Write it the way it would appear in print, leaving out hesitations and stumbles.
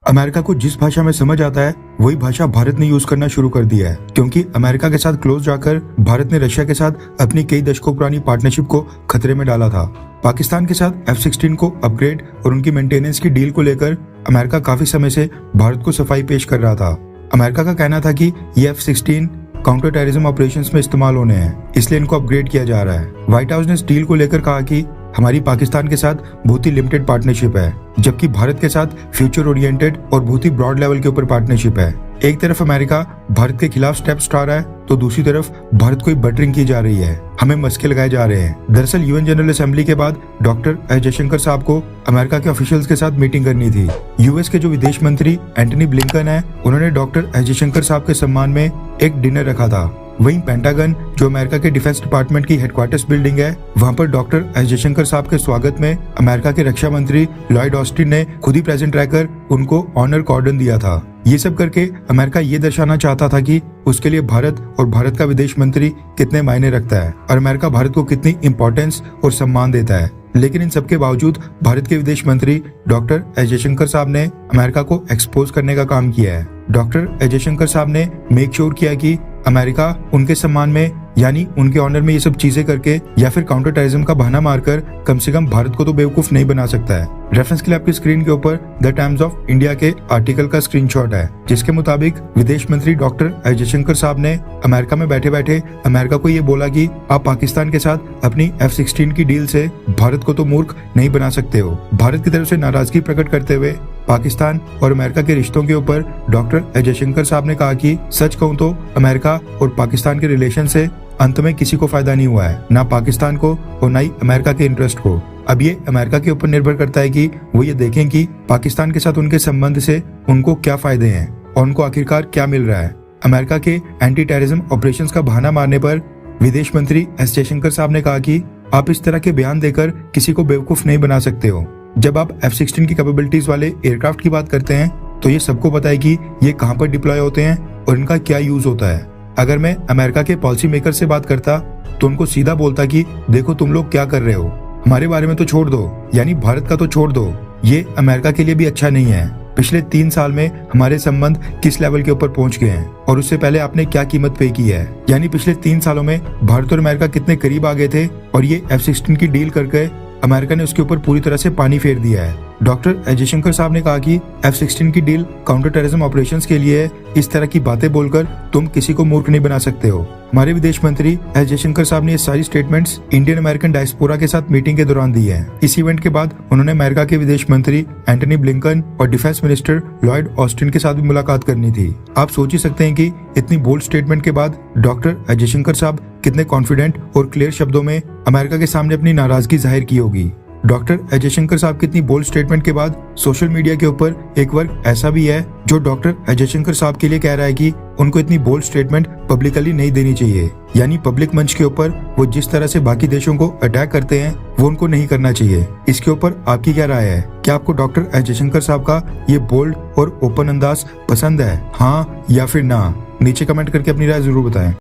America को जिस भाषा में समझ आता है वही भाषा भारत ने यूज करना शुरू कर दिया है, क्योंकि अमेरिका के साथ क्लोज जाकर भारत ने रशिया के साथ अपनी कई दशकों पुरानी पार्टनरशिप को खतरे में डाला था। पाकिस्तान के साथ F-16 को अपग्रेड और उनकी मेंटेनेंस की डील को लेकर अमेरिका काफी समय से भारत को सफाई पेश कर रहा था। अमेरिका का कहना था कि ये F-16 काउंटर टेररिज्म ऑपरेशंस में इस्तेमाल होने हैं, इसलिए इनको अपग्रेड किया जा रहा है। व्हाइट हाउस ने इस डील को लेकर कहा कि हमारी पाकिस्तान के साथ बहुत ही लिमिटेड पार्टनरशिप है, जबकि भारत के साथ फ्यूचर ओरिएंटेड और बहुत ही ब्रॉड लेवल के ऊपर पार्टनरशिप है। एक तरफ अमेरिका भारत के खिलाफ स्टेप्स उठा रहा है तो दूसरी तरफ भारत को ही बटरिंग की जा रही है, हमें मस्के लगाए जा रहे हैं। दरअसल यूएन जनरल असेंबली के बाद डॉक्टर एस जयशंकर साहब को अमेरिका के ऑफिशियल्स के साथ मीटिंग करनी थी। यूएस के जो विदेश मंत्री एंटनी ब्लिंकन है, उन्होंने डॉक्टर एस जयशंकर साहब के सम्मान में एक डिनर रखा था। वहीं पेंटागन, जो अमेरिका के डिफेंस डिपार्टमेंट की हेडक्वार्टर्स बिल्डिंग है, वहां पर डॉक्टर एस जयशंकर साहब के स्वागत में अमेरिका के रक्षा मंत्री लॉयड ऑस्टिन ने खुद ही प्रेजेंट रहकर उनको ऑनर कॉर्डन दिया था। ये सब करके अमेरिका ये दर्शाना चाहता था कि उसके लिए भारत और भारत का विदेश मंत्री कितने मायने रखता है और अमेरिका भारत को कितनी इंपॉर्टेंस और सम्मान देता है। लेकिन इन सबके बावजूद भारत के विदेश मंत्री डॉक्टर एस जयशंकर साहब ने अमेरिका को एक्सपोज करने का काम किया है। डॉक्टर एस जयशंकर साहब ने मेक श्योर किया कि अमेरिका उनके सम्मान में, यानी उनके ऑनर में ये सब चीजें करके या फिर काउंटर टेररिज्म का बहाना मारकर कम से कम भारत को तो बेवकूफ नहीं बना सकता है। रेफरेंस के लिए आपकी स्क्रीन के ऊपर द टाइम्स ऑफ इंडिया के आर्टिकल का स्क्रीनशॉट है, जिसके मुताबिक विदेश मंत्री डॉक्टर एस जयशंकर साहब ने अमेरिका में बैठे बैठे अमेरिका को ये बोला कि आप पाकिस्तान के साथ अपनी F-16 की डील से भारत को तो मूर्ख नहीं बना सकते हो। भारत की तरफ से नाराजगी प्रकट करते हुए पाकिस्तान और अमेरिका के रिश्तों के ऊपर डॉक्टर एस जयशंकर साहब ने कहा कि सच कहूं तो अमेरिका और पाकिस्तान के रिलेशन से अंत में किसी को फायदा नहीं हुआ है, ना पाकिस्तान को और ना ही अमेरिका के इंटरेस्ट को। अब ये अमेरिका के ऊपर निर्भर करता है कि वो ये देखें कि पाकिस्तान के साथ उनके संबंध से उनको क्या फायदे हैं और उनको आखिरकार क्या मिल रहा है। अमेरिका के एंटी टेररिज्म ऑपरेशंस का बहाना मारने पर विदेश मंत्री एस जयशंकर साहब ने कहा कि आप इस तरह के बयान देकर किसी को बेवकूफ नहीं बना सकते हो। जब आप F-16 की कैपेबिलिटीज वाले एयरक्राफ्ट की बात करते हैं तो ये सबको पता है कि ये कहां पर डिप्लॉय होते हैं और इनका क्या यूज होता है। अगर मैं अमेरिका के पॉलिसी मेकर से बात करता तो उनको सीधा बोलता कि देखो तुम लोग क्या कर रहे हो, हमारे बारे में तो छोड़ दो, यानी भारत का तो छोड़ दो, ये अमेरिका के लिए भी अच्छा नहीं है। पिछले 3 साल में हमारे संबंध किस लेवल के ऊपर पहुंच गए हैं और उससे पहले आपने क्या कीमत पे की है, यानी पिछले 3 सालों में भारत और अमेरिका कितने करीब आ गए थे और ये F-16 की डील करके अमेरिका ने उसके ऊपर पूरी तरह से पानी फेर दिया है। डॉक्टर एस जयशंकर साहब ने कहा कि F-16 की डील काउंटर टेररिज्म ऑपरेशंस के लिए है, इस तरह की बातें बोलकर तुम किसी को मूर्ख नहीं बना सकते हो। हमारे विदेश मंत्री एस जयशंकर साहब ने ये सारी स्टेटमेंट्स इंडियन अमेरिकन डायस्पोरा के साथ मीटिंग के दौरान दी है। इस इवेंट के बाद उन्होंने अमेरिका के विदेश मंत्री एंटनी ब्लिंकन और डिफेंस मिनिस्टर लॉयड ऑस्टिन के साथ भी मुलाकात करनी थी। आप सोच ही सकते हैं कि इतनी बोल्ड स्टेटमेंट के बाद डॉक्टर एस जयशंकर साहब कितने कॉन्फिडेंट और क्लियर शब्दों में अमेरिका के सामने अपनी नाराजगी जाहिर की होगी। डॉक्टर एस जयशंकर साहब की इतनी बोल्ड स्टेटमेंट के बाद सोशल मीडिया के ऊपर एक वर्ग ऐसा भी है जो डॉक्टर एस जयशंकर साहब के लिए कह रहा है कि उनको इतनी बोल्ड स्टेटमेंट पब्लिकली नहीं देनी चाहिए, यानी पब्लिक मंच के ऊपर वो जिस तरह से बाकी देशों को अटैक करते हैं वो उनको नहीं करना चाहिए। इसके ऊपर आपकी क्या राय है? क्या आपको डॉक्टर एस जयशंकर साहब का ये बोल्ड और ओपन अंदाज पसंद है, हाँ या फिर ना? नीचे कमेंट करके अपनी राय जरूर बताएं।